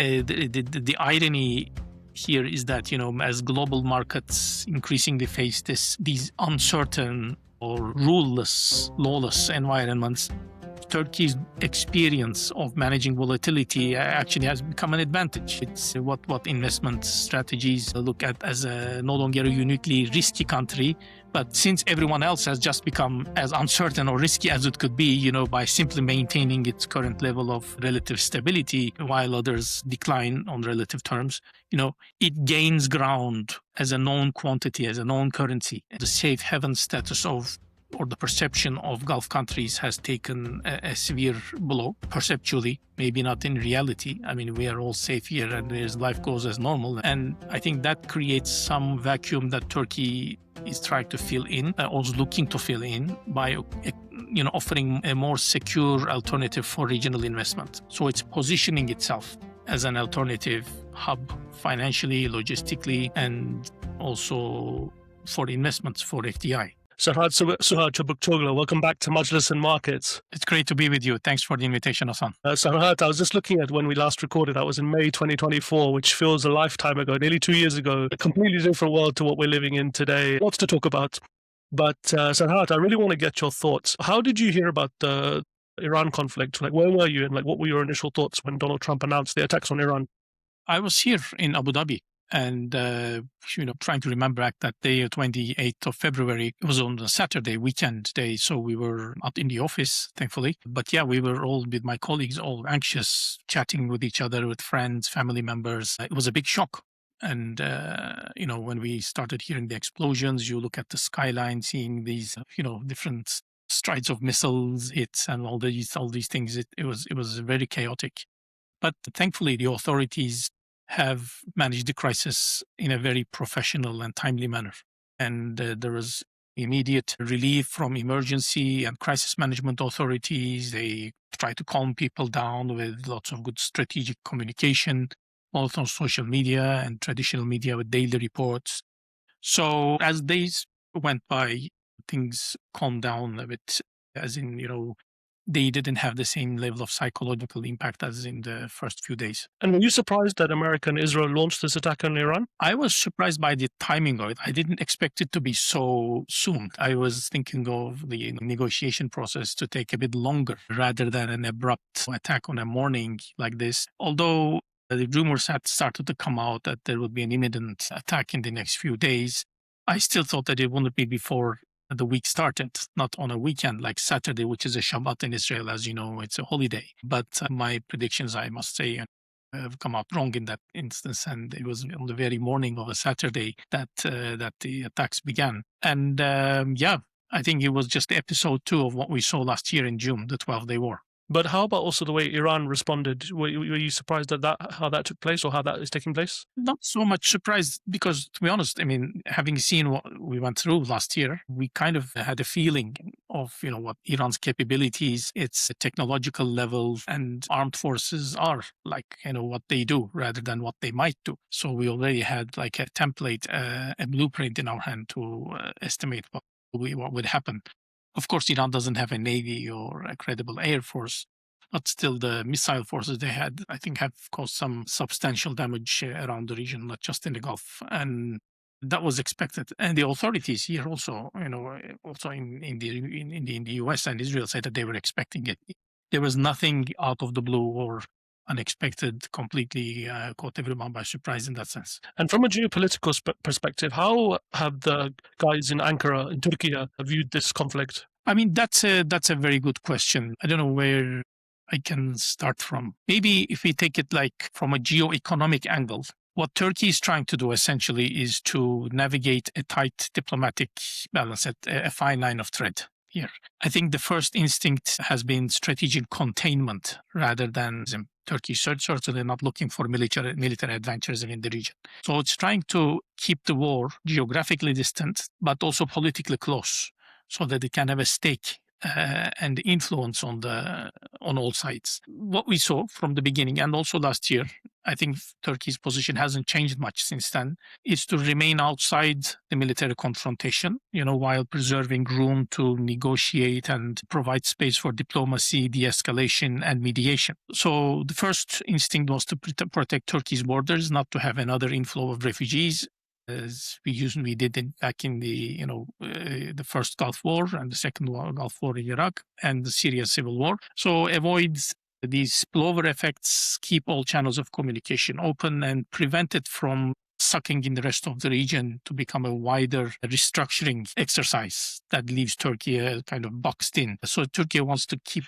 the irony here is that, as global markets increasingly face these uncertain or ruleless, lawless environments, Turkey's experience of managing volatility actually has become an advantage. It's what investment strategies look at as no longer a uniquely risky country, but since everyone else has just become as uncertain or risky as it could be, by simply maintaining its current level of relative stability while others decline on relative terms, it gains ground as a known quantity, as a known currency. The safe haven status or the perception of Gulf countries has taken a severe blow, perceptually, maybe not in reality. I mean, we are all safe here and life goes as normal. And I think that creates some vacuum that Turkey is trying to fill in, or is looking to fill in by offering a more secure alternative for regional investment. So it's positioning itself as an alternative hub financially, logistically, and also for investments, for FDI. Süha Çubukçuoğlu, welcome back to Majlis Markets. It's great to be with you. Thanks for the invitation, Hassan. Serhat, I was just looking at when we last recorded. That was in May 2024, which feels a lifetime ago, nearly 2 years ago. A completely different world to what we're living in today. Lots to talk about. But Serhat, I really want to get your thoughts. How did you hear about the Iran conflict? Where were you, and what were your initial thoughts when Donald Trump announced the attacks on Iran? I was here in Abu Dhabi. And, trying to remember back that day, 28th of February, it was on a Saturday, weekend day. So we were not in the office, thankfully. But yeah, we were all with my colleagues, all anxious, chatting with each other, with friends, family members. It was a big shock. And, when we started hearing the explosions, you look at the skyline, seeing these, different strides of missiles, hits, and all these things. It was very chaotic. But thankfully, the authorities have managed the crisis in a very professional and timely manner. And there was immediate relief from emergency and crisis management authorities. They tried to calm people down with lots of good strategic communication, both on social media and traditional media with daily reports. So as days went by, things calmed down a bit, as in, they didn't have the same level of psychological impact as in the first few days. And were you surprised that America and Israel launched this attack on Iran? I was surprised by the timing of it. I didn't expect it to be so soon. I was thinking of the negotiation process to take a bit longer rather than an abrupt attack on a morning like this. Although the rumors had started to come out that there would be an imminent attack in the next few days, I still thought that it wouldn't be before the week started, not on a weekend like Saturday, which is a Shabbat in Israel. As you know, it's a holiday. But my predictions, I must say, have come out wrong in that instance. And it was on the very morning of a Saturday that the attacks began. And I think it was just episode 2 of what we saw last year in June, the 12-day war. But how about also the way Iran responded? Were you surprised at how that took place, or how that is taking place? Not so much surprised, because to be honest, having seen what we went through last year, we kind of had a feeling of, what Iran's capabilities, its technological level and armed forces are, what they do rather than what they might do. So we already had a template, a blueprint in our hand to estimate what would happen. Of course, Iran doesn't have a navy or a credible air force, but still the missile forces they had, I think, have caused some substantial damage around the region, not just in the Gulf. And that was expected. And the authorities here also, also in the US and Israel said that they were expecting it. There was nothing out of the blue or unexpected, completely caught everyone by surprise in that sense. And from a geopolitical perspective, how have the guys in Ankara, in Turkey, viewed this conflict? That's a very good question. I don't know where I can start from. Maybe if we take it from a geo-economic angle, what Turkey is trying to do essentially is to navigate a tight diplomatic balance, a fine line of thread here. I think the first instinct has been strategic containment rather than Turkey certainly not looking for military adventures in the region. So it's trying to keep the war geographically distant, but also politically close, so that it can have a stake and influence on all sides. What we saw from the beginning, and also last year, I think Turkey's position hasn't changed much since then, is to remain outside the military confrontation, while preserving room to negotiate and provide space for diplomacy, de-escalation, and mediation. So the first instinct was to protect Turkey's borders, not to have another inflow of refugees, as we did back in the first Gulf War and the second Gulf War in Iraq and the Syria civil war. So avoid these spillover effects, keep all channels of communication open, and prevent it from sucking in the rest of the region to become a wider restructuring exercise that leaves Turkey kind of boxed in. So Turkey wants to keep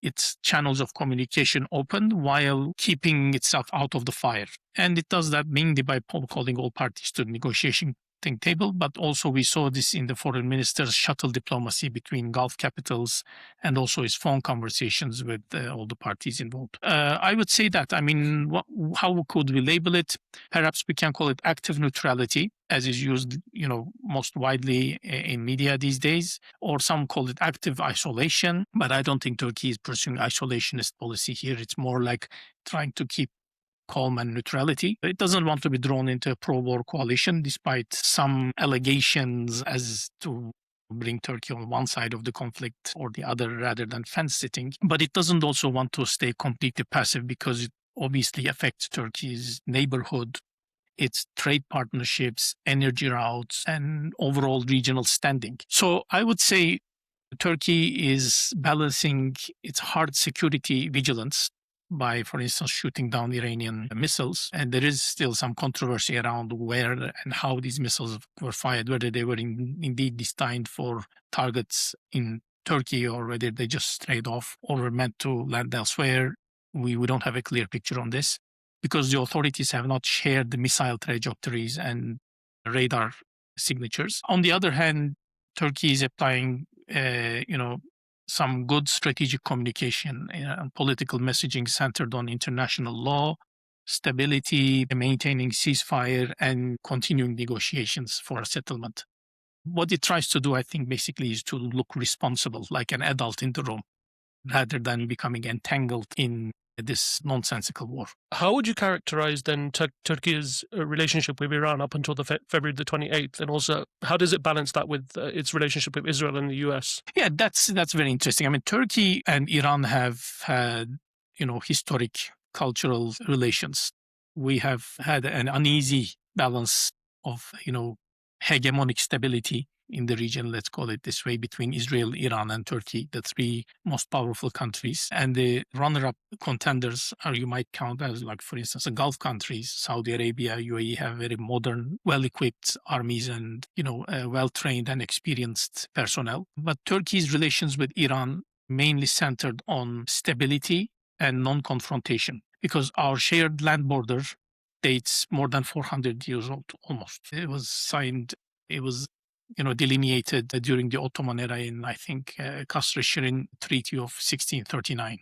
its channels of communication open while keeping itself out of the fire. And it does that mainly by calling all parties to the negotiation table, but also we saw this in the foreign minister's shuttle diplomacy between Gulf capitals and also his phone conversations with all the parties involved. I would say that, how could we label it? Perhaps we can call it active neutrality, as is used, most widely in media these days, or some call it active isolation, but I don't think Turkey is pursuing isolationist policy here. It's more like trying to keep calm and neutrality. It doesn't want to be drawn into a pro-war coalition, despite some allegations as to bring Turkey on one side of the conflict or the other rather than fence-sitting. But it doesn't also want to stay completely passive because it obviously affects Turkey's neighborhood, its trade partnerships, energy routes, and overall regional standing. So I would say Turkey is balancing its hard security vigilance by, for instance, shooting down Iranian missiles. And there is still some controversy around where and how these missiles were fired, whether they were indeed destined for targets in Turkey or whether they just strayed off or were meant to land elsewhere. We don't have a clear picture on this because the authorities have not shared the missile trajectories and radar signatures. On the other hand, Turkey is applying, some good strategic communication and political messaging centered on international law, stability, maintaining ceasefire, and continuing negotiations for a settlement. What it tries to do, I think, basically is to look responsible, like an adult in the room, rather than becoming entangled in this nonsensical war. How would you characterize then Turkey's relationship with Iran up until the February the 28th? And also, how does it balance that with its relationship with Israel and the US? Yeah, that's very interesting. Turkey and Iran have had, historic cultural relations. We have had an uneasy balance of, hegemonic stability in the region, let's call it this way, between Israel, Iran, and Turkey, the three most powerful countries. And the runner-up contenders you might count as, like, for instance, the Gulf countries, Saudi Arabia, UAE, have very modern, well-equipped armies and, well-trained and experienced personnel. But Turkey's relations with Iran mainly centered on stability and non-confrontation, because our shared land border dates more than 400 years old, almost. It was signed, delineated during the Ottoman era in, I think, Kasr-e-Şirin Treaty of 1639,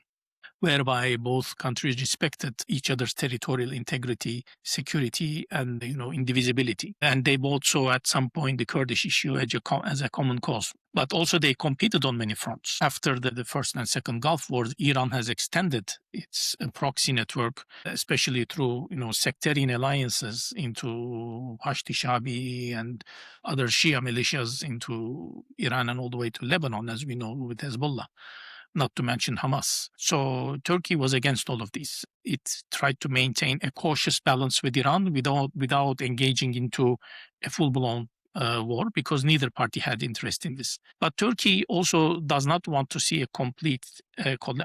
whereby both countries respected each other's territorial integrity, security, and, indivisibility. And they both saw at some point the Kurdish issue as a common cause. But also they competed on many fronts. After the First and Second Gulf Wars, Iran has extended its proxy network, especially through, sectarian alliances into Hashti Shabi and other Shia militias into Iran and all the way to Lebanon, as we know, with Hezbollah, not to mention Hamas. So Turkey was against all of these. It tried to maintain a cautious balance with Iran without engaging into a full-blown war, because neither party had interest in this. But Turkey also does not want to see a complete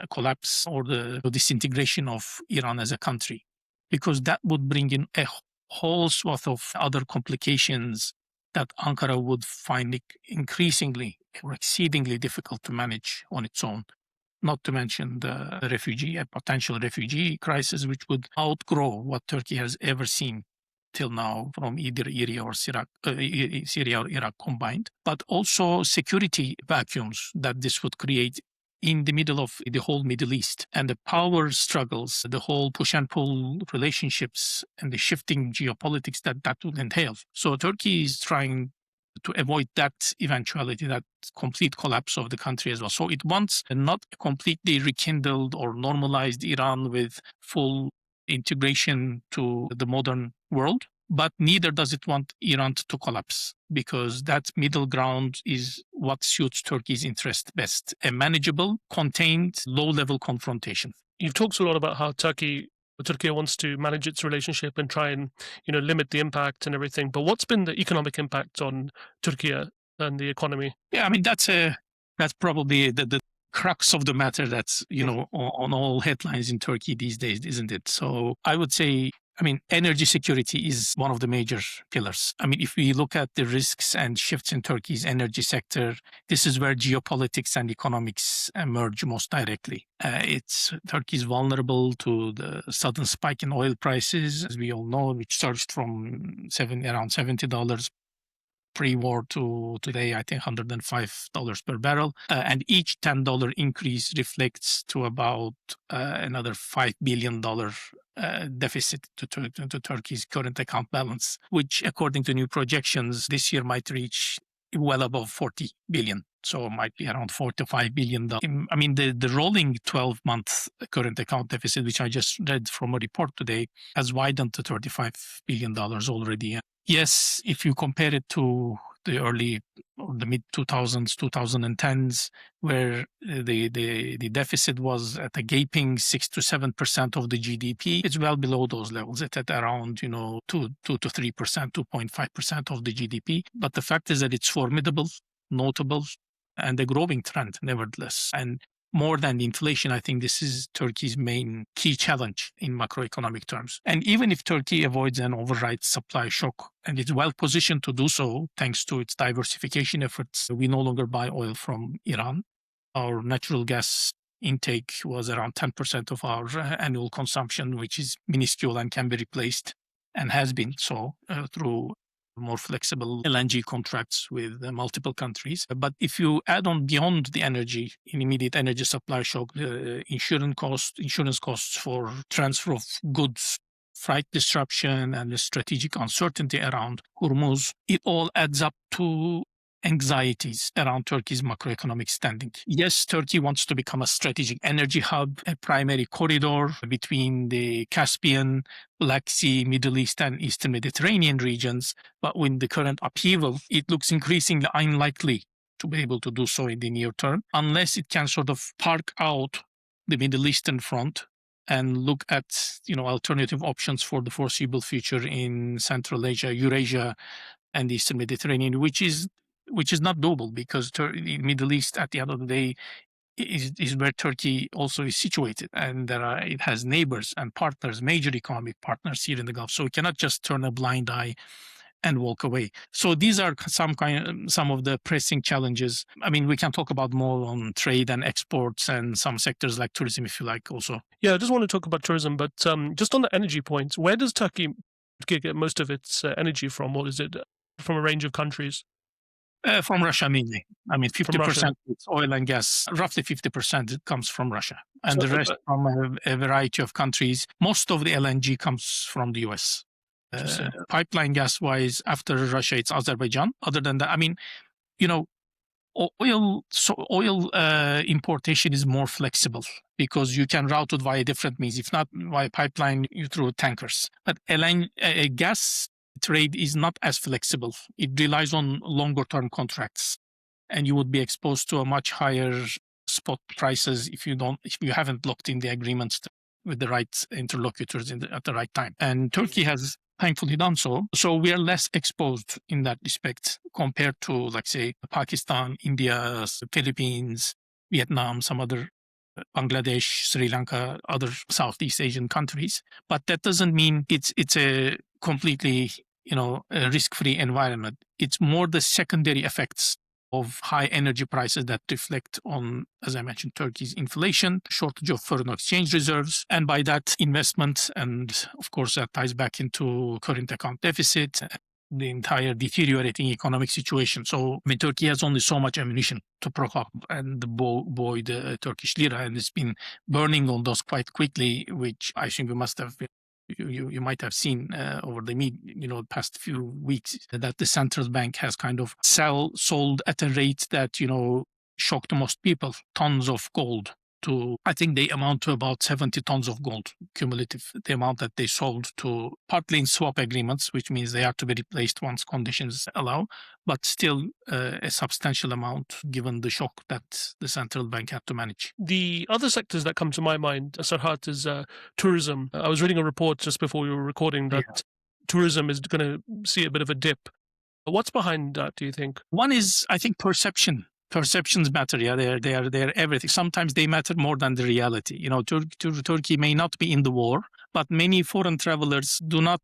collapse or the disintegration of Iran as a country, because that would bring in a whole swath of other complications that Ankara would find it increasingly or exceedingly difficult to manage on its own. Not to mention a potential refugee crisis, which would outgrow what Turkey has ever seen till now from either Syria or Iraq combined, but also security vacuums that this would create in the middle of the whole Middle East, and the power struggles, the whole push and pull relationships, and the shifting geopolitics that would entail. So Turkey is trying to avoid that eventuality, that complete collapse of the country as well. So it wants not a completely rekindled or normalized Iran with full integration to the modern world, but neither does it want Iran to collapse, because that middle ground is what suits Turkey's interest best: a manageable, contained, low-level confrontation. You've talked a lot about how Turkey wants to manage its relationship and try and limit the impact and everything. But what's been the economic impact on Turkey and the economy? Yeah, I mean that's probably the crux of the matter. That's on all headlines in Turkey these days, isn't it? So I would say, I mean, energy security is one of the major pillars. I mean, if we look at the risks and shifts in Turkey's energy sector, this is where geopolitics and economics emerge most directly. Turkey is vulnerable to the sudden spike in oil prices, as we all know, which surged from around $70 pre-war to today, I think $105 per barrel. And each $10 increase reflects to about another $5 billion deficit to Turkey's current account balance, which, according to new projections, this year might reach well above 40 billion. So it might be around $4 to $5 billion. I mean, the rolling 12-month current account deficit, which I just read from a report today, has widened to $35 billion already. Yes, if you compare it to the early or the mid 2000s, 2010s, where the deficit was at a gaping 6 to 7% of the GDP, it's well below those levels. It's at around 2 to 3%, 2.5% of the GDP. But the fact is that it's formidable, notable, and a growing trend, nevertheless. And more than the inflation, I think this is Turkey's main key challenge in macroeconomic terms. And even if Turkey avoids an overnight supply shock, and it's well positioned to do so thanks to its diversification efforts, we no longer buy oil from Iran. Our natural gas intake was around 10% of our annual consumption, which is minuscule and can be replaced, and has been so through more flexible LNG contracts with multiple countries. But if you add on beyond the immediate energy supply shock, insurance costs for transfer of goods, freight disruption, and the strategic uncertainty around Hormuz, it all adds up to anxieties around Turkey's macroeconomic standing. Yes, Turkey wants to become a strategic energy hub, a primary corridor between the Caspian, Black Sea, Middle East, and Eastern Mediterranean regions. But with the current upheaval, it looks increasingly unlikely to be able to do so in the near term, unless it can sort of park out the Middle Eastern front and look at alternative options for the foreseeable future in Central Asia, Eurasia, and the Eastern Mediterranean, which is not doable, because the Middle East, at the end of the day, is where Turkey also is situated, and it has neighbors and partners, major economic partners here in the Gulf. So we cannot just turn a blind eye and walk away. So these are some of the pressing challenges. I mean, we can talk about more on trade and exports and some sectors like tourism, if you like, also. Yeah, I just want to talk about tourism, but just on the energy point, where does Turkey get most of its energy from, or is it from a range of countries? From Russia mainly. I mean, 50% is oil and gas. Roughly 50% comes from Russia, and the rest from a variety of countries. Most of the LNG comes from the US. Pipeline gas-wise, after Russia, it's Azerbaijan. Other than that, I mean, oil importation is more flexible because you can route it via different means. If not via pipeline, you through tankers. But gas trade is not as flexible. It relies on longer term contracts, and you would be exposed to a much higher spot prices if you haven't locked in the agreements with the right interlocutors at the right time. And Turkey has thankfully done so. So we are less exposed in that respect compared to, like, say, Pakistan, India, Philippines, Vietnam, some other Bangladesh, Sri Lanka, other Southeast Asian countries. But that doesn't mean it's a completely a risk-free environment. It's more the secondary effects of high energy prices that reflect on, as I mentioned, Turkey's inflation, shortage of foreign exchange reserves, and by that investment, and of course that ties back into current account deficit, the entire deteriorating economic situation. So, I mean, Turkey has only so much ammunition to prop up and buoy the Turkish lira, and it's been burning on those quite quickly, which I think you might have seen over the past few weeks, that the central bank has kind of sold at a rate that shocked most people. Tons of gold to, I think they amount to about 70 tons of gold cumulative, the amount that they sold to partly in swap agreements, which means they are to be replaced once conditions allow, but still a substantial amount given the shock that the central bank had to manage. The other sectors that come to my mind, Sarhat, is tourism. I was reading a report just before we were recording that tourism is going to see a bit of a dip. What's behind that, do you think? One is, I think, perception. Perceptions matter. Yeah, they're everything. Sometimes they matter more than the reality. You know, Turkey may not be in the war, but many foreign travelers do not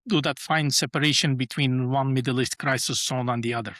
do that fine separation between one Middle East crisis zone and the other.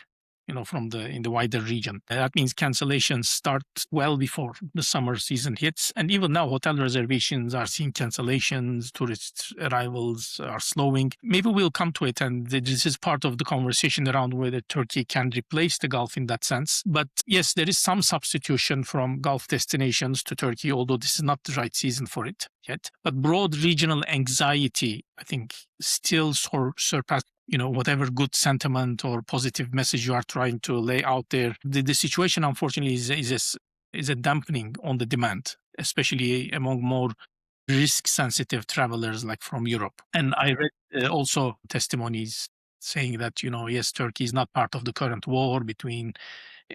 You know, in the wider region. That means cancellations start well before the summer season hits. And even now, hotel reservations are seeing cancellations, tourist arrivals are slowing. Maybe we'll come to it, and this is part of the conversation around whether Turkey can replace the Gulf in that sense. But yes, there is some substitution from Gulf destinations to Turkey, although this is not the right season for it yet. But broad regional anxiety, I think, still surpass whatever good sentiment or positive message you are trying to lay out there. The situation, unfortunately, is a dampening on the demand, especially among more risk-sensitive travelers like from Europe. And I read also testimonies saying that, yes, Turkey is not part of the current war between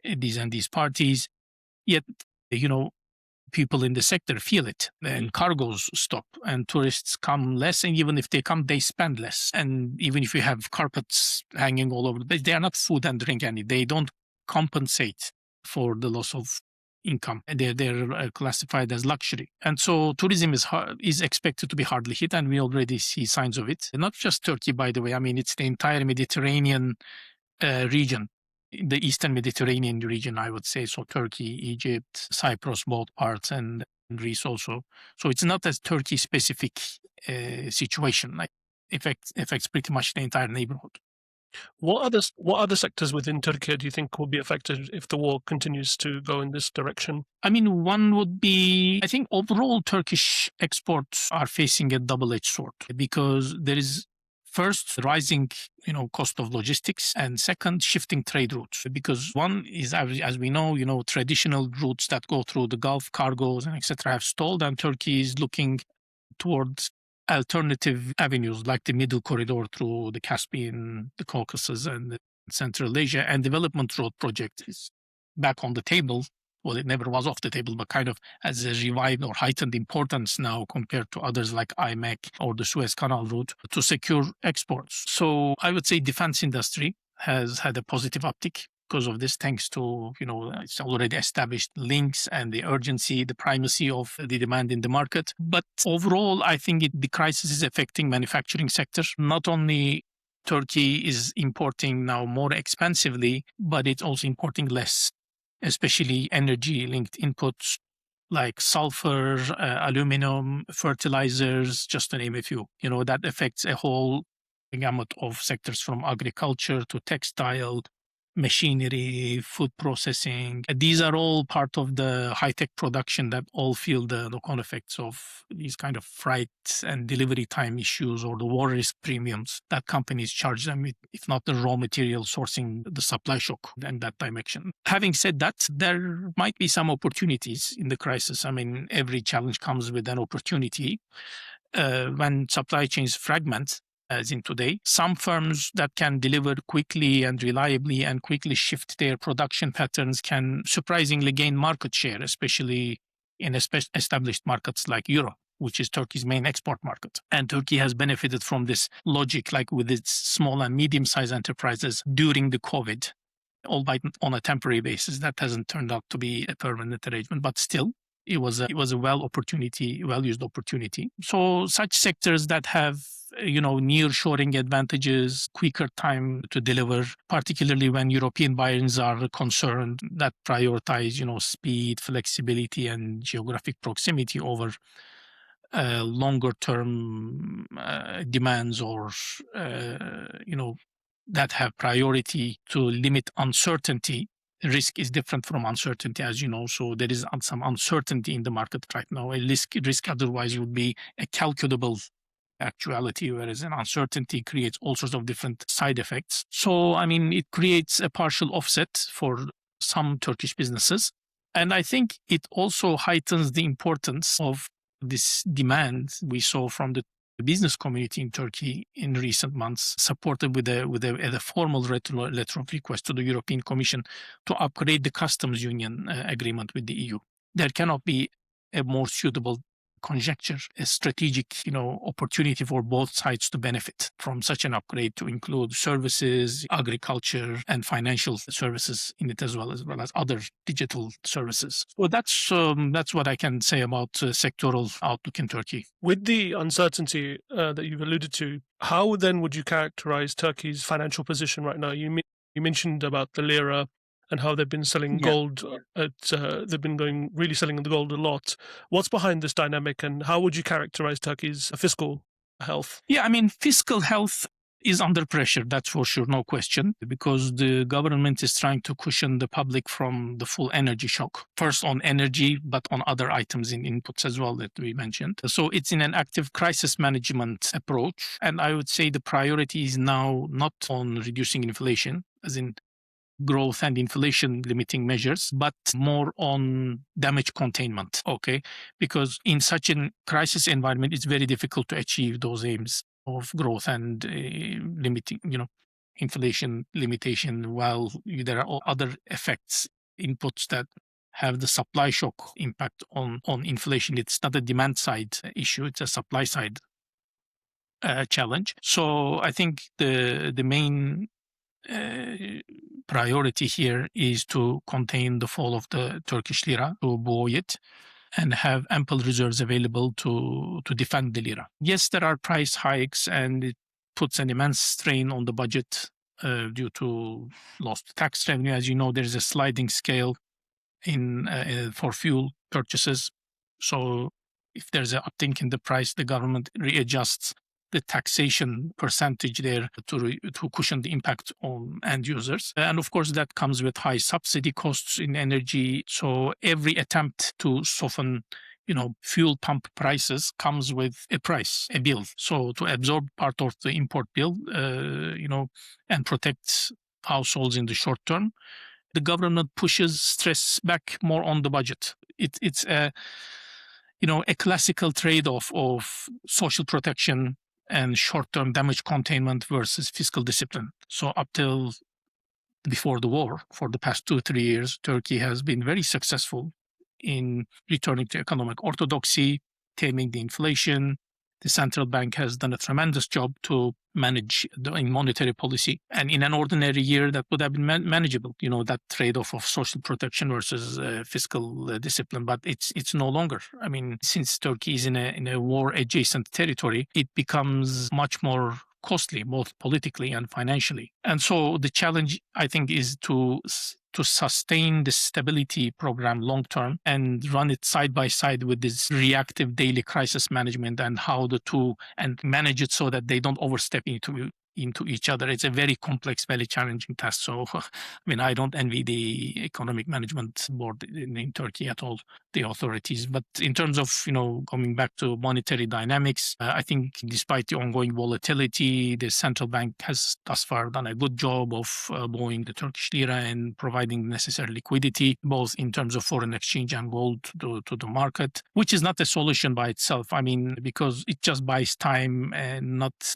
these and these parties. Yet, people in the sector feel it, and cargoes stop and tourists come less, and even if they come, they spend less. And even if you have carpets hanging all over the place, they are not food and drink, and they don't compensate for the loss of income. They're classified as luxury. And so tourism is expected to be hardly hit, and we already see signs of it. And not just Turkey, by the way. I mean, it's the entire Mediterranean region. The Eastern Mediterranean region, I would say. So Turkey, Egypt, Cyprus, both parts, and Greece also. So it's not a Turkey-specific situation. Like affects pretty much the entire neighborhood. What other sectors within Turkey do you think will be affected if the war continues to go in this direction? I mean, one would be, I think overall Turkish exports are facing a double-edged sword because there is first, rising, cost of logistics, and second, shifting trade routes. Because one is, as we know, traditional routes that go through the Gulf, cargoes and etc. have stalled, and Turkey is looking towards alternative avenues like the Middle Corridor through the Caspian, the Caucasus, and Central Asia. And Development Road project is back on the table. Well, it never was off the table, but kind of has a revived or heightened importance now compared to others like IMEC or the Suez Canal route to secure exports. So I would say defense industry has had a positive uptick because of this, thanks to, it's already established links and the urgency, the primacy of the demand in the market. But overall, I think the crisis is affecting manufacturing sector. Not only Turkey is importing now more expensively, but it's also importing less, especially energy-linked inputs like sulfur, aluminum, fertilizers, just to name a few. That affects a whole gamut of sectors from agriculture to textile, machinery, food processing. These are all part of the high-tech production that all feel the knock-on effects of these kind of freight and delivery time issues or the war risk premiums that companies charge them with, if not the raw material sourcing, the supply shock in that dimension. Having said that, there might be some opportunities in the crisis. I mean, every challenge comes with an opportunity. When supply chains fragment, as in today, some firms that can deliver quickly and reliably and quickly shift their production patterns can surprisingly gain market share, especially in established markets like Europe, which is Turkey's main export market. And Turkey has benefited from this logic, like with its small and medium-sized enterprises during the COVID, albeit on a temporary basis. That hasn't turned out to be a permanent arrangement, but still, it was a well-used opportunity. So such sectors that have near-shoring advantages, quicker time to deliver, particularly when European buyers are concerned, that prioritize, speed, flexibility, and geographic proximity over longer-term demands or, that have priority to limit uncertainty. Risk is different from uncertainty, as you know. So there is some uncertainty in the market right now. A risk otherwise would be a calculable actuality, whereas an uncertainty creates all sorts of different side effects. So, I mean, it creates a partial offset for some Turkish businesses. And I think it also heightens the importance of this demand we saw from the business community in Turkey in recent months, supported with a formal letter of request to the European Commission to upgrade the customs union agreement with the EU. There cannot be a more suitable conjecture, a strategic, opportunity for both sides to benefit from such an upgrade to include services, agriculture, and financial services in it, as well as other digital services. So that's what I can say about sectoral outlook in Turkey. With the uncertainty that you've alluded to, how then would you characterize Turkey's financial position right now? You mentioned about the lira and how they've been selling gold they've been really selling the gold a lot. What's behind this dynamic, and how would you characterize Turkey's fiscal health? Yeah, fiscal health is under pressure, that's for sure, no question, because the government is trying to cushion the public from the full energy shock. First on energy, but on other items in inputs as well that we mentioned. So it's in an active crisis management approach. And I would say the priority is now not on reducing inflation, as in growth and inflation limiting measures, but more on damage containment, okay? Because in such a crisis environment, it's very difficult to achieve those aims of growth and limiting, inflation limitation, while there are other effects, inputs that have the supply shock impact on inflation. It's not a demand side issue, it's a supply side challenge. So I think the main priority here is to contain the fall of the Turkish lira, to buoy it, and have ample reserves available to defend the lira. Yes, there are price hikes, and it puts an immense strain on the budget due to lost tax revenue. As you know, there is a sliding scale for fuel purchases. So if there's an uptick in the price, the government readjusts the taxation percentage there to cushion the impact on end users. And of course, that comes with high subsidy costs in energy. So every attempt to soften, fuel pump prices comes with a price, a bill. So to absorb part of the import bill, and protect households in the short term, the government pushes stress back more on the budget. It's a classical trade-off of social protection and short-term damage containment versus fiscal discipline. So up till before the war, for the past 2-3 years, Turkey has been very successful in returning to economic orthodoxy, taming the inflation. The central bank has done a tremendous job to manage in monetary policy. And in an ordinary year, that would have been manageable, that trade-off of social protection versus fiscal discipline. But it's no longer. Since Turkey is in a war-adjacent territory, it becomes much more costly, both politically and financially. And so the challenge, I think, is to sustain the stability program long term and run it side by side with this reactive daily crisis management, and how the two, and manage it so that they don't overstep into each other. It's a very complex, very challenging task. So, I don't envy the economic management board in Turkey at all, the authorities. But in terms of, coming back to monetary dynamics, I think despite the ongoing volatility, the central bank has thus far done a good job of buoying the Turkish lira and providing necessary liquidity, both in terms of foreign exchange and gold to the market, which is not a solution by itself. Because it just buys time and not,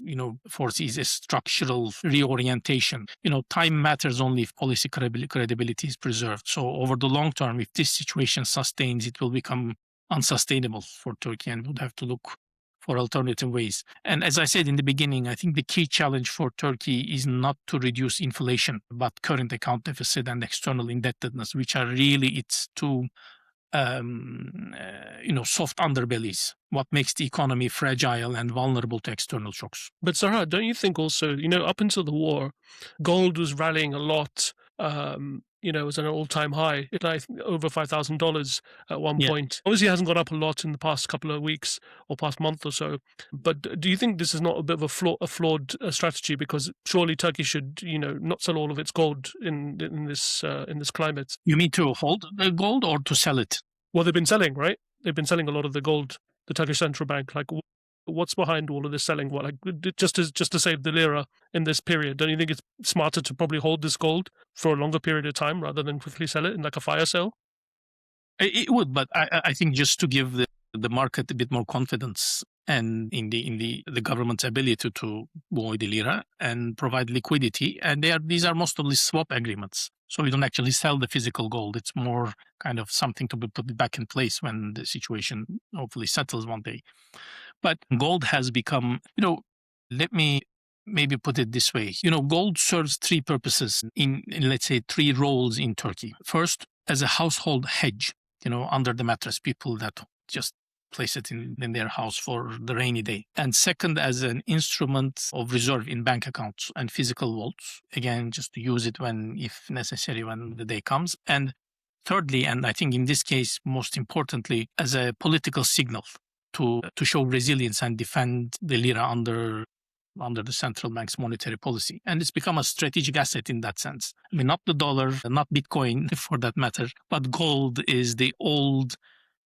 foresees a structural reorientation. Time matters only if policy credibility is preserved. So over the long term, if this situation sustains, it will become unsustainable for Turkey and would have to look for alternative ways. And as I said in the beginning, I think the key challenge for Turkey is not to reduce inflation, but current account deficit and external indebtedness, which are really its two soft underbellies, what makes the economy fragile and vulnerable to external shocks. But Sarah, don't you think also, up until the war, gold was rallying a lot. It was at an all-time high, over $5,000 at one point. Obviously, it hasn't gone up a lot in the past couple of weeks or past month or so. But do you think this is not a bit of a flawed strategy? Because surely Turkey should, not sell all of its gold in this climate. You mean to hold the gold or to sell it? Well, they've been selling, right? They've been selling a lot of the gold. The Turkish central bank, what's behind all of this selling? Just to save the lira in this period? Don't you think it's smarter to probably hold this gold for a longer period of time rather than quickly sell it in like a fire sale? It would, but I think just to give the market a bit more confidence and in the government's ability to buy the lira and provide liquidity. And these are mostly swap agreements. So we don't actually sell the physical gold. It's more kind of something to be put back in place when the situation hopefully settles one day. But gold has become, let me maybe put it this way. Gold serves three purposes in let's say three roles in Turkey. First, as a household hedge, under the mattress, people that just place it in their house for the rainy day. And second, as an instrument of reserve in bank accounts and physical vaults, again, just to use it if necessary, when the day comes. And thirdly, and I think in this case, most importantly, as a political signal to show resilience and defend the lira under the central bank's monetary policy. And it's become a strategic asset in that sense. I mean, not the dollar, not Bitcoin for that matter, but gold is the old,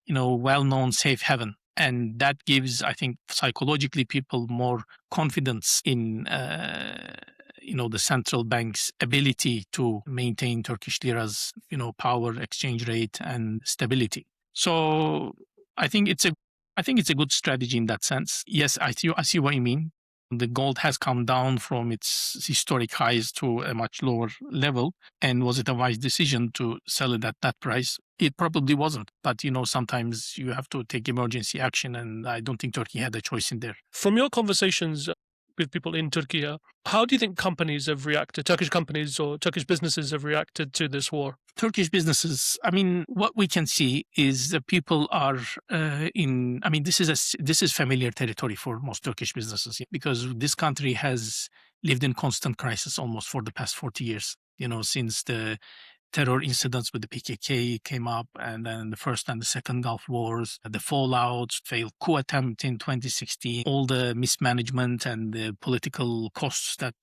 well-known safe haven. And that gives, I think, psychologically people more confidence in, the central bank's ability to maintain Turkish lira's, power, exchange rate, and stability. So I think it's a good strategy in that sense. Yes, I see what you mean. The gold has come down from its historic highs to a much lower level. And was it a wise decision to sell it at that price? It probably wasn't. But, sometimes you have to take emergency action. And I don't think Turkey had a choice in there. From your conversations with people in Turkey, how do you think companies have reacted, Turkish companies or Turkish businesses have reacted to this war? Turkish businesses, what we can see is that people are this is familiar territory for most Turkish businesses, because this country has lived in constant crisis almost for the past 40 years, since the terror incidents with the PKK came up, and then the first and the second Gulf Wars, the fallouts, failed coup attempt in 2016, all the mismanagement and the political costs that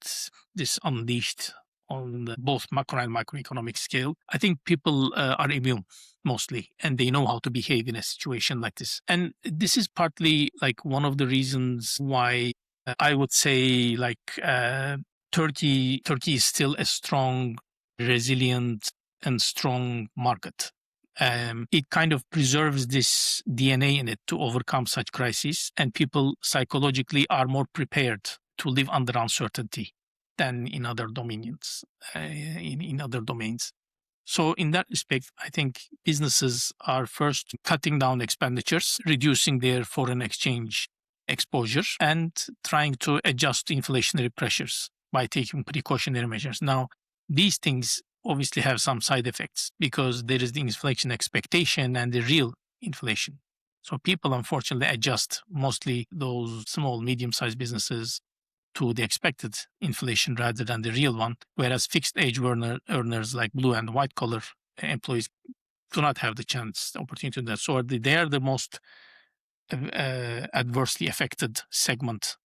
this unleashed on both macro and microeconomic scale. I think people are immune mostly, and they know how to behave in a situation like this. And this is partly like one of the reasons why I would say Turkey is still a strong, resilient, and strong market. It kind of preserves this DNA in it to overcome such crises, and people psychologically are more prepared to live under uncertainty than in other dominions, in other domains. So in that respect, I think businesses are first cutting down expenditures, reducing their foreign exchange exposure, and trying to adjust to inflationary pressures by taking precautionary measures. Now, these things obviously have some side effects, because there is the inflation expectation and the real inflation. So people unfortunately adjust, mostly those small, medium-sized businesses, to the expected inflation rather than the real one, whereas fixed-age earners like blue and white-collar employees do not have the opportunity to do that. So they are the most adversely affected segment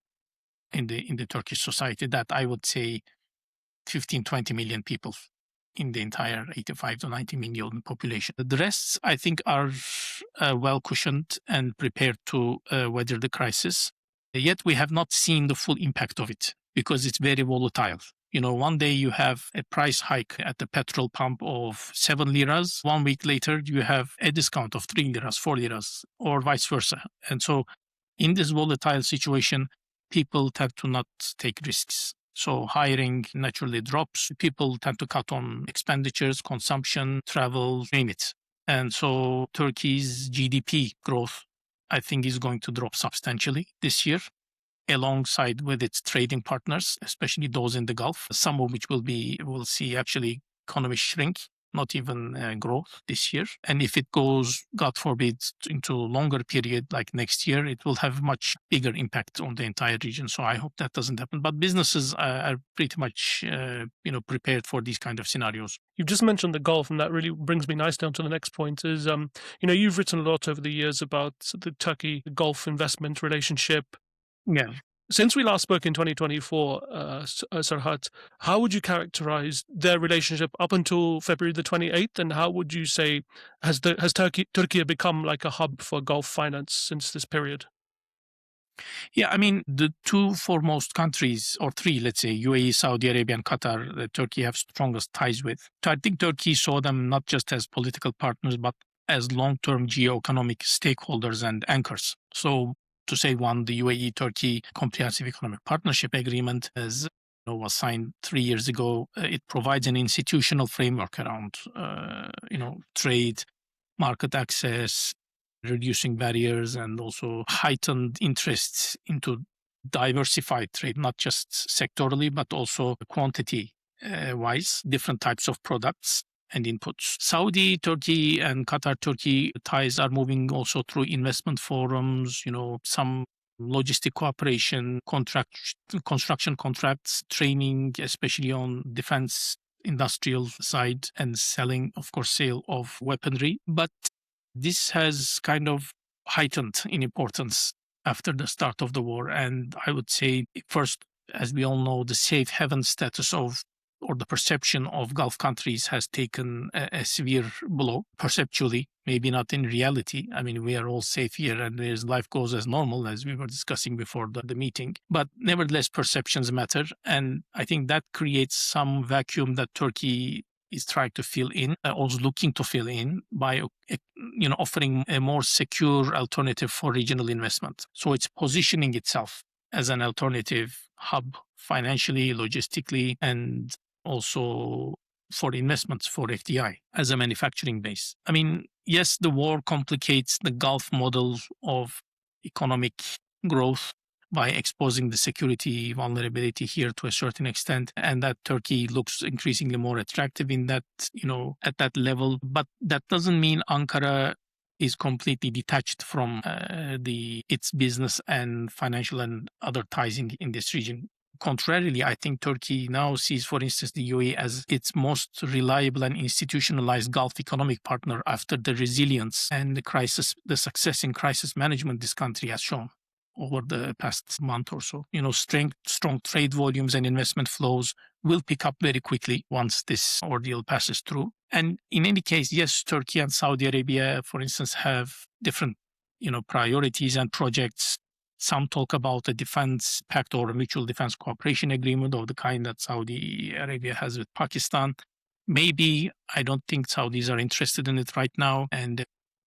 in the Turkish society, that I would say 15-20 million people in the entire 85 to 90 million population. The rest, I think, are well cushioned and prepared to weather the crisis. Yet we have not seen the full impact of it, because it's very volatile. One day you have a price hike at the petrol pump of 7 liras. 1 week later, you have a discount of 3 liras, 4 liras, or vice versa. And so in this volatile situation, people tend to not take risks. So hiring naturally drops. People tend to cut on expenditures, consumption, travel, name it. And so Turkey's GDP growth, I think, is going to drop substantially this year, alongside with its trading partners, especially those in the Gulf, some of which will see actually economy shrink, not even growth this year. And if it goes, God forbid, into a longer period like next year, it will have much bigger impact on the entire region. So I hope that doesn't happen. But businesses are pretty much prepared for these kind of scenarios. You've just mentioned the Gulf, and that really brings me nicely on to the next point is, you've written a lot over the years about the Turkey-Gulf investment relationship. Yeah. Since we last spoke in 2024, Serhat, how would you characterize their relationship up until February the 28th? And how would you say, has Turkey become like a hub for Gulf finance since this period? Yeah, the two foremost countries, or three, let's say, UAE, Saudi Arabia, and Qatar, that Turkey have strongest ties with. So I think Turkey saw them not just as political partners, but as long-term geo-economic stakeholders and anchors. So to say one, the UAE-Turkey Comprehensive Economic Partnership Agreement was signed 3 years ago. It provides an institutional framework around, trade, market access, reducing barriers, and also heightened interests into diversified trade, not just sectorally, but also quantity-wise, different types of products and inputs. Saudi, Turkey, and Qatar-Turkey ties are moving also through investment forums, some logistic cooperation, construction contracts, training, especially on defense industrial side, and sale of weaponry. But this has kind of heightened in importance after the start of the war. And I would say, first, as we all know, the safe haven status or the perception of Gulf countries has taken a severe blow, perceptually, maybe not in reality. I mean, we are all safe here and life goes as normal, as we were discussing before the meeting. But nevertheless, perceptions matter. And I think that creates some vacuum that Turkey is trying to fill in, also looking to fill in by offering a more secure alternative for regional investment. So it's positioning itself as an alternative hub financially, logistically, and also for investments for FDI as a manufacturing base. I mean, yes, the war complicates the Gulf model of economic growth by exposing the security vulnerability here to a certain extent, and that Turkey looks increasingly more attractive in that, at that level. But that doesn't mean Ankara is completely detached from its business and financial and other ties in this region. Contrarily, I think Turkey now sees, for instance, the UAE as its most reliable and institutionalized Gulf economic partner after the resilience and the success in crisis management this country has shown over the past month or so. Strong trade volumes and investment flows will pick up very quickly once this ordeal passes through. And in any case, yes, Turkey and Saudi Arabia, for instance, have different, priorities and projects. Some talk about a defense pact or a mutual defense cooperation agreement of the kind that Saudi Arabia has with Pakistan. Maybe, I don't think Saudis are interested in it right now, and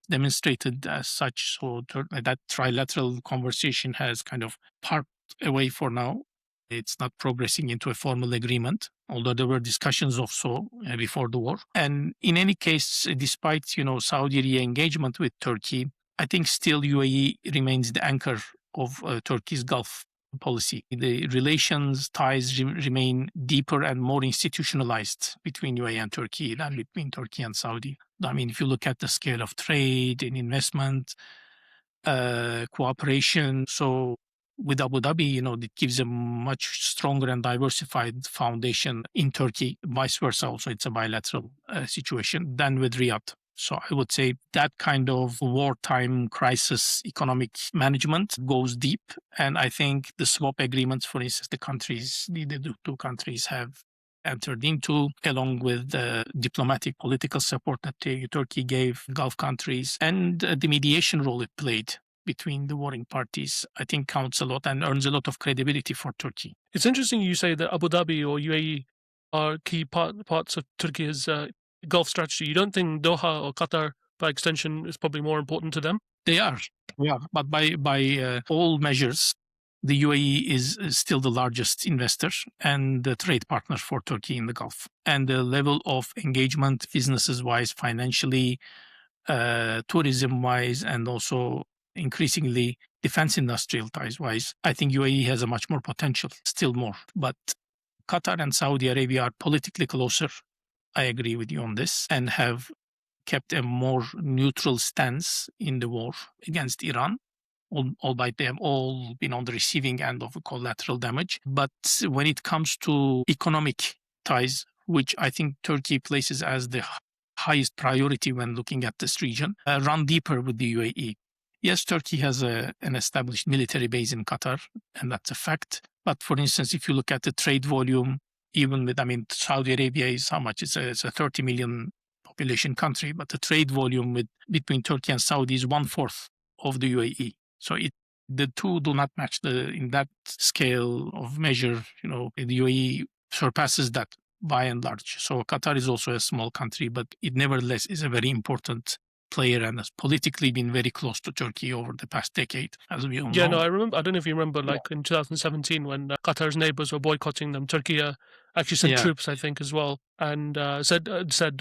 demonstrated as such. So that trilateral conversation has kind of parked away for now. It's not progressing into a formal agreement, although there were discussions of so before the war. And in any case, despite, Saudi re-engagement with Turkey, I think still UAE remains the anchor of Turkey's Gulf policy. The ties remain deeper and more institutionalized between UAE and Turkey than between Turkey and Saudi. I mean, if you look at the scale of trade and investment, cooperation, so with Abu Dhabi, it gives a much stronger and diversified foundation in Turkey, vice versa. Also, it's a bilateral situation than with Riyadh. So I would say that kind of wartime crisis economic management goes deep. And I think the swap agreements, for instance, the two countries have entered into, along with the diplomatic political support that Turkey gave Gulf countries and the mediation role it played between the warring parties, I think counts a lot and earns a lot of credibility for Turkey. It's interesting you say that Abu Dhabi or UAE are key parts of Turkey's Gulf strategy. You don't think Doha or Qatar, by extension, is probably more important to them? They are, yeah. But by all measures, the UAE is still the largest investor and the trade partner for Turkey in the Gulf. And the level of engagement, businesses-wise, financially, tourism-wise, and also increasingly defense industrial ties-wise, I think UAE has a much more potential, still more. But Qatar and Saudi Arabia are politically closer. I agree with you on this, and have kept a more neutral stance in the war against Iran, albeit they have all been on the receiving end of collateral damage. But when it comes to economic ties, which I think Turkey places as the highest priority when looking at this region, run deeper with the UAE. Yes, Turkey has an established military base in Qatar, and that's a fact. But for instance, if you look at the trade volume, even with, Saudi Arabia is how much? It's a 30 million population country, but the trade volume between Turkey and Saudi is 1/4 of the UAE. So the two do not match in that scale of measure. The UAE surpasses that by and large. So Qatar is also a small country, but it nevertheless is a very important player and has politically been very close to Turkey over the past decade, as we all Yeah, know. no, I remember. I don't know if you remember, Yeah. like in 2017 when Qatar's neighbors were boycotting them. Turkey actually sent Yeah. troops, I think, as well, and said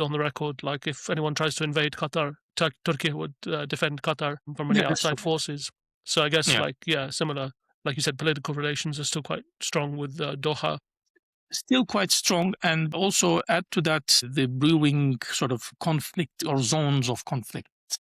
on the record, like, if anyone tries to invade Qatar, Turkey would defend Qatar from any Yeah, that's outside true. forces. So I guess, Yeah. like, yeah, similar. Like you said, political relations are still quite strong with Doha. Still quite strong. And also add to that the brewing sort of conflict or zones of conflict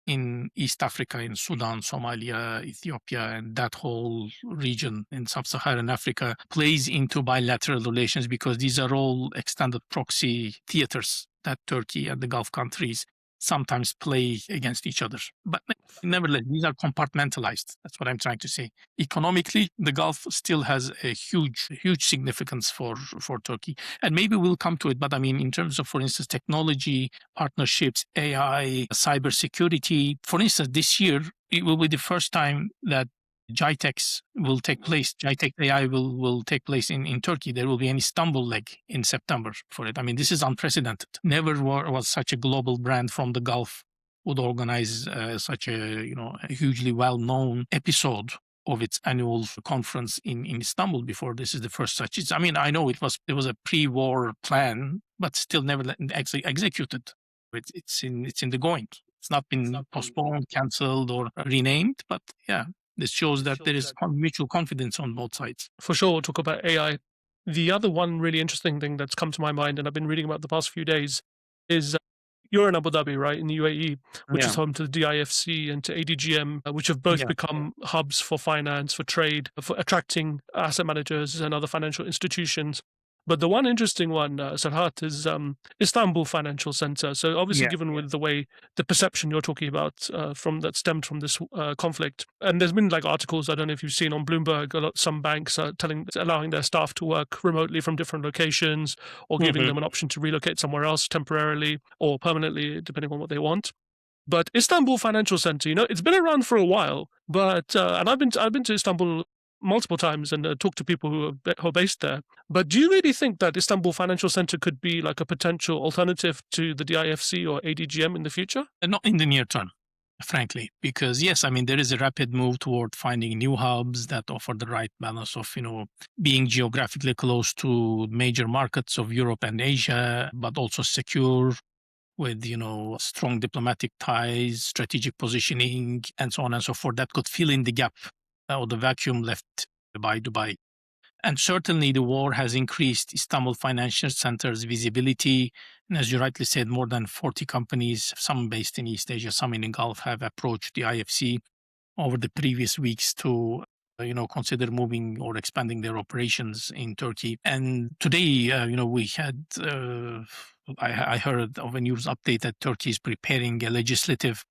in East Africa, in Sudan, Somalia, Ethiopia, and that whole region in sub-Saharan Africa plays into bilateral relations because these are all extended proxy theaters that Turkey and the Gulf countries sometimes play against each other. But nevertheless, these are compartmentalized. That's what I'm trying to say. Economically, the Gulf still has a huge significance for Turkey. And maybe we'll come to it, but I mean, in terms of, for instance, technology, partnerships, AI, cybersecurity. For instance, this year, it will be the first time that GITEX will take place. GITEX AI will take place in Turkey. There will be an Istanbul leg in September for it. I mean, this is unprecedented. Never was such a global brand from the Gulf would organize such a hugely well-known episode of its annual conference in Istanbul before. This is the first such. I mean, I know it was a pre-war plan, but still never actually executed. It's in the going. It's not been postponed, cancelled, or renamed, but yeah, this shows that there is mutual confidence on both sides. For sure, we'll talk about AI. The other one really interesting thing that's come to my mind, and I've been reading about the past few days, is you're in Abu Dhabi, right, in the UAE, which is Yeah, home to the DIFC and to ADGM, which have both yeah, become hubs for finance, for trade, for attracting asset managers and other financial institutions. But the one interesting one, Sarhat, is Istanbul Financial Centre. So obviously, yeah, given with the way the perception you're talking about from that stemmed from this conflict, and there's been like articles, I don't know if you've seen on Bloomberg, some banks are allowing their staff to work remotely from different locations, or giving Mhm. them an option to relocate somewhere else temporarily or permanently, depending on what they want. But Istanbul Financial Centre, it's been around for a while, but and I've been to Istanbul multiple times and talked to people who are based there. But do you really think that Istanbul Financial Centre could be like a potential alternative to the DIFC or ADGM in the future? Not in the near term, frankly, because yes, I mean, there is a rapid move toward finding new hubs that offer the right balance of, being geographically close to major markets of Europe and Asia, but also secure with, strong diplomatic ties, strategic positioning, and so on and so forth that could fill in the gap or the vacuum left by Dubai. And certainly the war has increased Istanbul Financial Centre's visibility. And as you rightly said, more than 40 companies, some based in East Asia, some in the Gulf, have approached the IFC over the previous weeks to consider moving or expanding their operations in Turkey. And today, we had, I heard of a news update that Turkey is preparing a legislative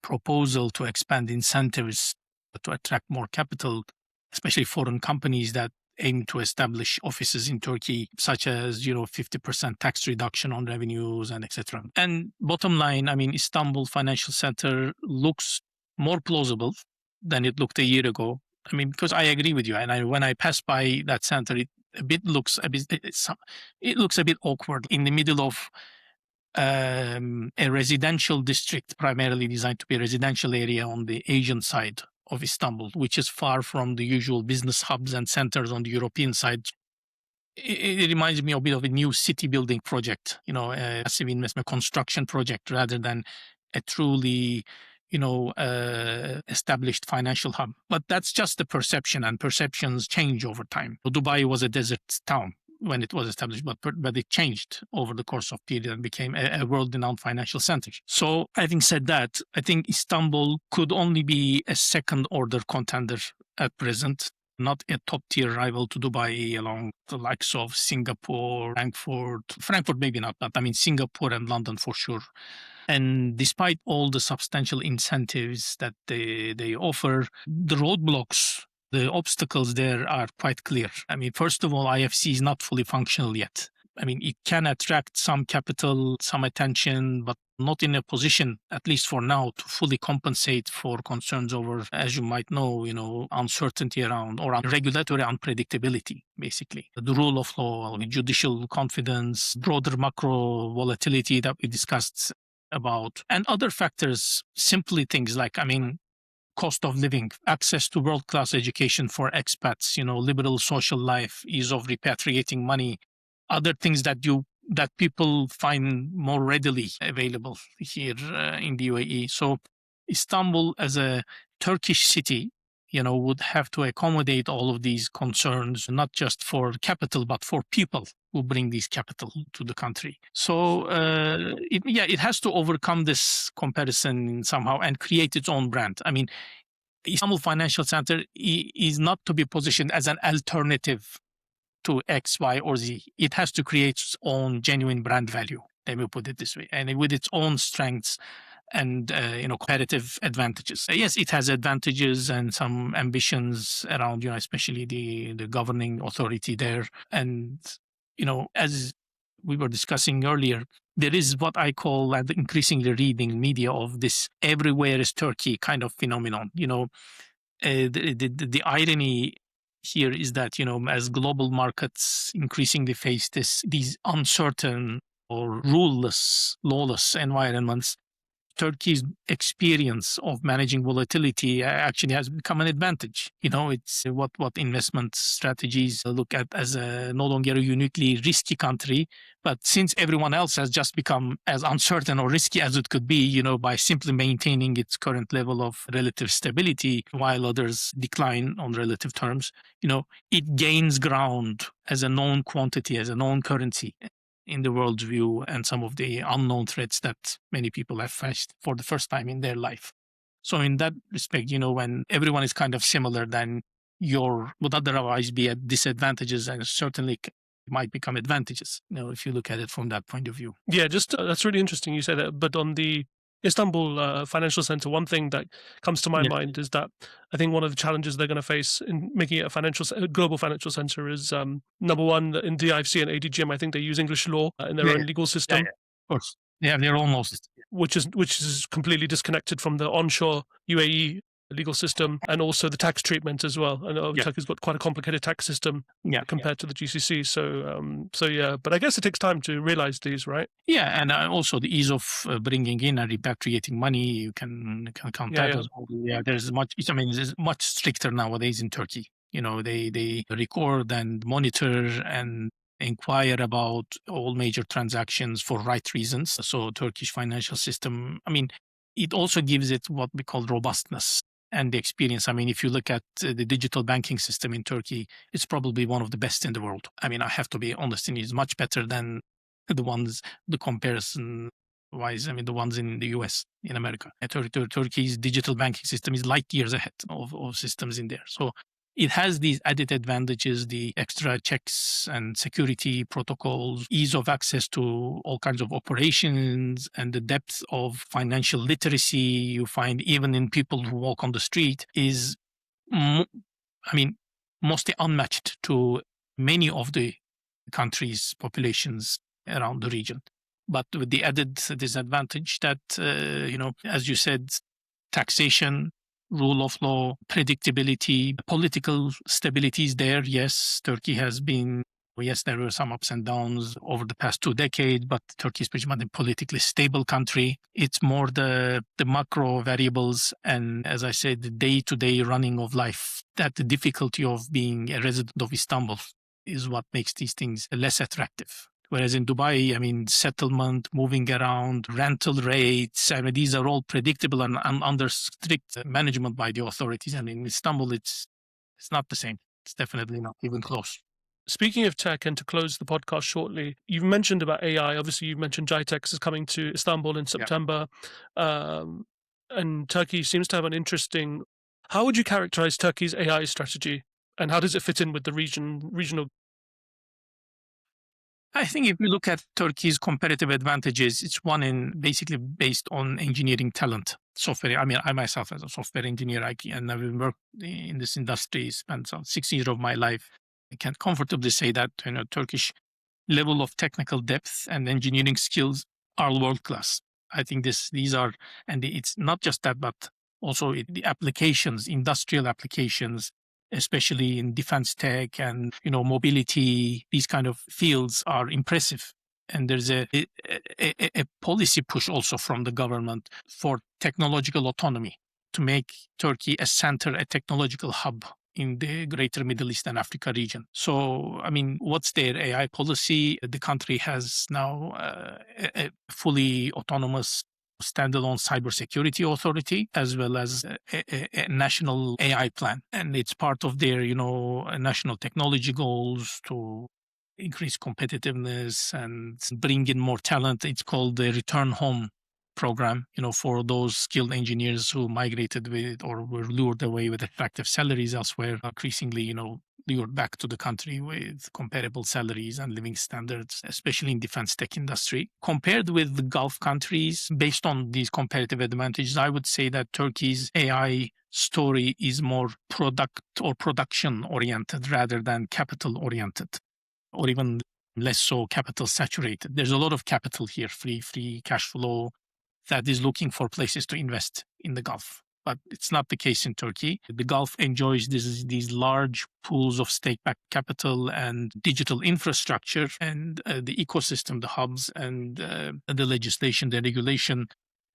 proposal to expand incentives to attract more capital, especially foreign companies that aim to establish offices in Turkey, such as 50% tax reduction on revenues and etc. And bottom line, I mean, Istanbul Financial Center looks more plausible than it looked a year ago. I mean, because I agree with you, and when I pass by that center, it looks a bit awkward in the middle of a residential district, primarily designed to be a residential area on the Asian side of Istanbul, which is far from the usual business hubs and centers on the European side. It reminds me a bit of a new city building project, a massive investment construction project rather than a truly, established financial hub. But that's just the perception, and perceptions change over time. Dubai was a desert town when it was established, but it changed over the course of period and became a world-renowned financial center. So having said that, I think Istanbul could only be a second-order contender at present, not a top-tier rival to Dubai along the likes of Singapore, Frankfurt maybe not, but I mean Singapore and London for sure. And despite all the substantial incentives that they offer, the roadblocks, the obstacles there are quite clear. I mean, first of all, IFC is not fully functional yet. I mean, it can attract some capital, some attention, but not in a position, at least for now, to fully compensate for concerns over, as you might know, uncertainty around or regulatory unpredictability, basically. The rule of law, judicial confidence, broader macro volatility that we discussed about, and other factors, simply things like, cost of living, access to world-class education for expats, liberal social life, ease of repatriating money, other things that people find more readily available here in the UAE. So Istanbul as a Turkish city, would have to accommodate all of these concerns, not just for capital, but for people who bring these capital to the country. So it has to overcome this comparison somehow and create its own brand. Istanbul Financial Centre is not to be positioned as an alternative to X, Y, or Z. It has to create its own genuine brand value. Let me put it this way, and with its own strengths and competitive advantages. Yes, it has advantages and some ambitions around, especially the governing authority there. And as we were discussing earlier, there is what I call increasingly reading media of this everywhere is Turkey kind of phenomenon. The irony here is that, as global markets increasingly face these uncertain or ruleless, lawless environments, Turkey's experience of managing volatility actually has become an advantage. It's what investment strategies look at as no longer a uniquely risky country, but since everyone else has just become as uncertain or risky as it could be, by simply maintaining its current level of relative stability while others decline on relative terms, it gains ground as a known quantity, as a known currency in the world's view, and some of the unknown threats that many people have faced for the first time in their life. So in that respect, when everyone is kind of similar, then would otherwise be at disadvantages, and certainly might become advantages, if you look at it from that point of view. Yeah, that's really interesting you say that. But on the Istanbul Financial Centre, one thing that comes to my mind is that I think one of the challenges they're going to face in making it a global financial centre is, number one, in DIFC and ADGM, I think they use English law in their own legal system. Yeah, of course. They have their own law system. Which is completely disconnected from the onshore UAE legal system, and also the tax treatment as well. I know Turkey's got quite a complicated tax system compared to the GCC. So but I guess it takes time to realize these, right? Yeah, and also the ease of bringing in and repatriating money, you can count that as well. Yeah, there's much stricter nowadays in Turkey. They record and monitor and inquire about all major transactions for right reasons. So Turkish financial system, it also gives it what we call robustness and the experience. If you look at the digital banking system in Turkey, it's probably one of the best in the world. I have to be honest, it's much better than the comparison wise, the ones in the US, in America. Turkey's digital banking system is light years ahead of systems in there. So it has these added advantages, the extra checks and security protocols, ease of access to all kinds of operations, and the depth of financial literacy you find even in people who walk on the street is, mostly unmatched to many of the country's populations around the region. But with the added disadvantage that, as you said, taxation, rule of law, predictability, political stability is there. Yes, Turkey has been, there were some ups and downs over the past 2 decades, but Turkey is pretty much a politically stable country. It's more the macro variables and, as I said, the day-to-day running of life, that the difficulty of being a resident of Istanbul is what makes these things less attractive. Whereas in Dubai, settlement, moving around, rental rates, these are all predictable and under strict management by the authorities. And in Istanbul, it's not the same. It's definitely not even close. Speaking of tech, and to close the podcast shortly, you've mentioned about AI. Obviously, you've mentioned GITEX is coming to Istanbul in September. And Turkey seems to have an interesting... How would you characterize Turkey's AI strategy? And how does it fit in with the regional... I think if we look at Turkey's competitive advantages, it's one in basically based on engineering talent. Software. I myself, as a software engineer, and I've worked in this industry, spent 6 years of my life. I can comfortably say that Turkish level of technical depth and engineering skills are world class. I think these are, and it's not just that, but also the applications, industrial applications, especially in defense tech and mobility, these kind of fields are impressive. And there's a policy push also from the government for technological autonomy to make Turkey a center, a technological hub in the greater Middle East and Africa region. So, I mean, what's their AI policy? The country has now a fully autonomous standalone cybersecurity authority, as well as a national AI plan. And it's part of their, national technology goals to increase competitiveness and bring in more talent. It's called the Return Home program, for those skilled engineers who migrated with or were lured away with attractive salaries elsewhere, increasingly, lured back to the country with comparable salaries and living standards, especially in defense tech industry. Compared with the Gulf countries, based on these comparative advantages, I would say that Turkey's AI story is more product or production oriented rather than capital oriented, or even less so capital saturated. There's a lot of capital here, free cash flow, that is looking for places to invest in the Gulf. But it's not the case in Turkey. The Gulf enjoys these large pools of state-backed capital and digital infrastructure and the ecosystem, the hubs and the legislation, the regulation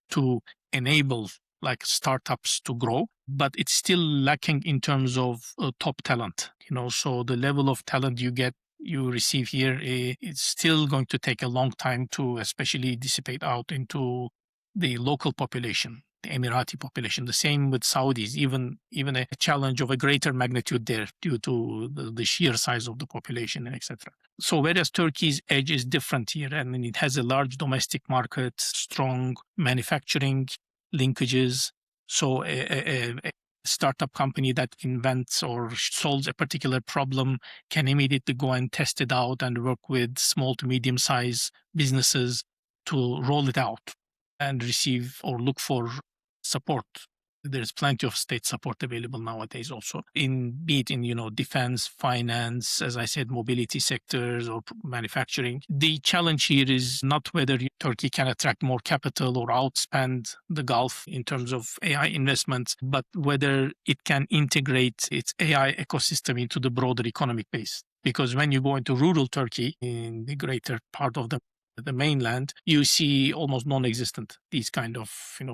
to enable like startups to grow, but it's still lacking in terms of top talent. So the level of talent you receive here, it's still going to take a long time to especially dissipate out into the local population, the Emirati population. The same with Saudis, even a challenge of a greater magnitude there due to the sheer size of the population, and etc. So whereas Turkey's edge is different here, and it has a large domestic market, strong manufacturing linkages. So a startup company that invents or solves a particular problem can immediately go and test it out and work with small to medium sized businesses to roll it out and receive or look for support. There's plenty of state support available nowadays also be it in defense, finance, as I said, mobility sectors or manufacturing. The challenge here is not whether Turkey can attract more capital or outspend the Gulf in terms of AI investments, but whether it can integrate its AI ecosystem into the broader economic base. Because when you go into rural Turkey, in the greater part of the mainland, you see almost non-existent these kind of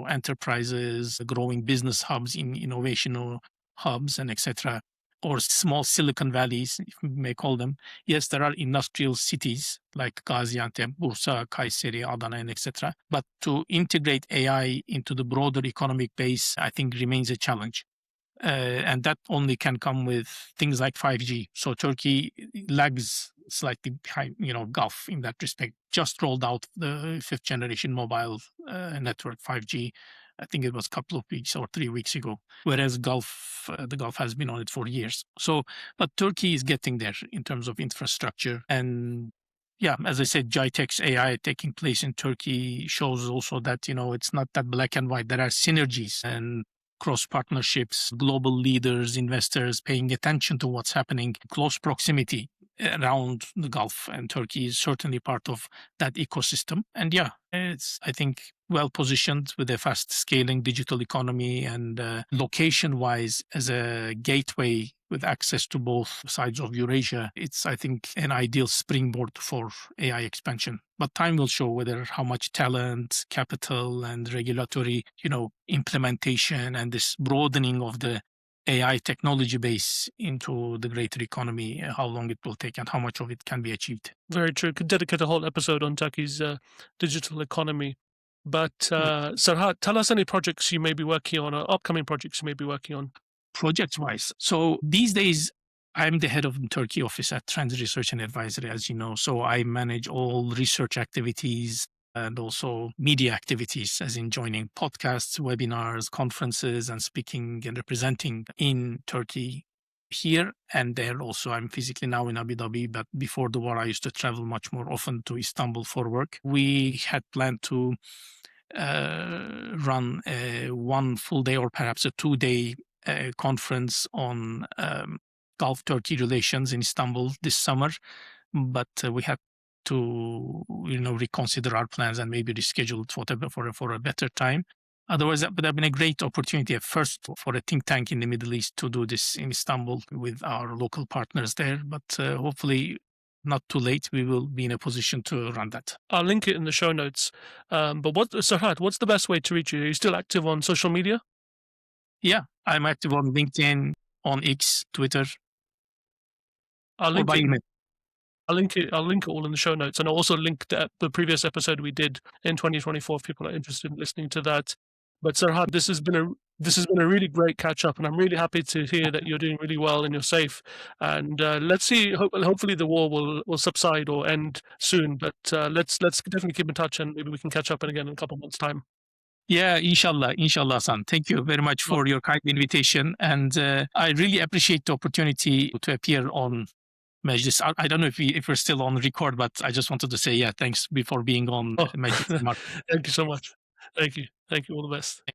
enterprises, growing business hubs, in innovational hubs, and etc. Or small Silicon Valleys, if we may call them. Yes, there are industrial cities like Gaziantep, Bursa, Kayseri, Adana, and etc. But to integrate AI into the broader economic base, I think remains a challenge. And that only can come with things like 5G. So Turkey lags slightly behind, Gulf in that respect. Just rolled out the 5th generation mobile network, 5G. I think it was a couple of weeks or 3 weeks ago, whereas the Gulf has been on it for years. So, but Turkey is getting there in terms of infrastructure. And yeah, as I said, GITEX AI taking place in Turkey shows also that, it's not that black and white. There are synergies and cross partnerships, global leaders, investors paying attention to what's happening, close proximity around the Gulf, and Turkey is certainly part of that ecosystem. And yeah, it's, I think, well positioned with a fast scaling digital economy and location wise as a gateway with access to both sides of Eurasia. It's, I think, an ideal springboard for AI expansion. But time will show how much talent, capital, and regulatory, implementation and this broadening of the AI technology base into the greater economy, how long it will take and how much of it can be achieved. Very true. Could dedicate a whole episode on Turkey's digital economy. But Serhat, tell us any projects you may be working on or upcoming projects you may be working on. Project-wise. So these days, I'm the head of the Turkey office at Trends Research and Advisory, as you know. So I manage all research activities and also media activities, as in joining podcasts, webinars, conferences, and speaking and representing in Turkey here and there. Also, I'm physically now in Abu Dhabi, but before the war, I used to travel much more often to Istanbul for work. We had planned to run one full day or perhaps a 2-day conference on Gulf Turkey relations in Istanbul this summer, but we had to reconsider our plans and maybe reschedule it for a better time. Otherwise, that would have been a great opportunity at first for a think tank in the Middle East to do this in Istanbul with our local partners there. But hopefully not too late, we will be in a position to run that. I'll link it in the show notes. But Serhat, what's the best way to reach you? Are you still active on social media? Yeah, I'm active on LinkedIn, on X, Twitter, I'll or link by it. email. I'll link it all in the show notes, and I'll also link the previous episode we did in 2024 if people are interested in listening to that. But Serhat, this has been a really great catch up, and I'm really happy to hear that you're doing really well and you're safe. And let's see. Hopefully, the war will subside or end soon. But let's definitely keep in touch, and maybe we can catch up again in a couple of months' time. Yeah, inshallah, San. Thank you very much for your kind invitation. And I really appreciate the opportunity to appear on Majlis. I don't know if we're still on record, but I just wanted to say, yeah, thanks before being on Majlis Markets. Thank you so much. Thank you. All the best.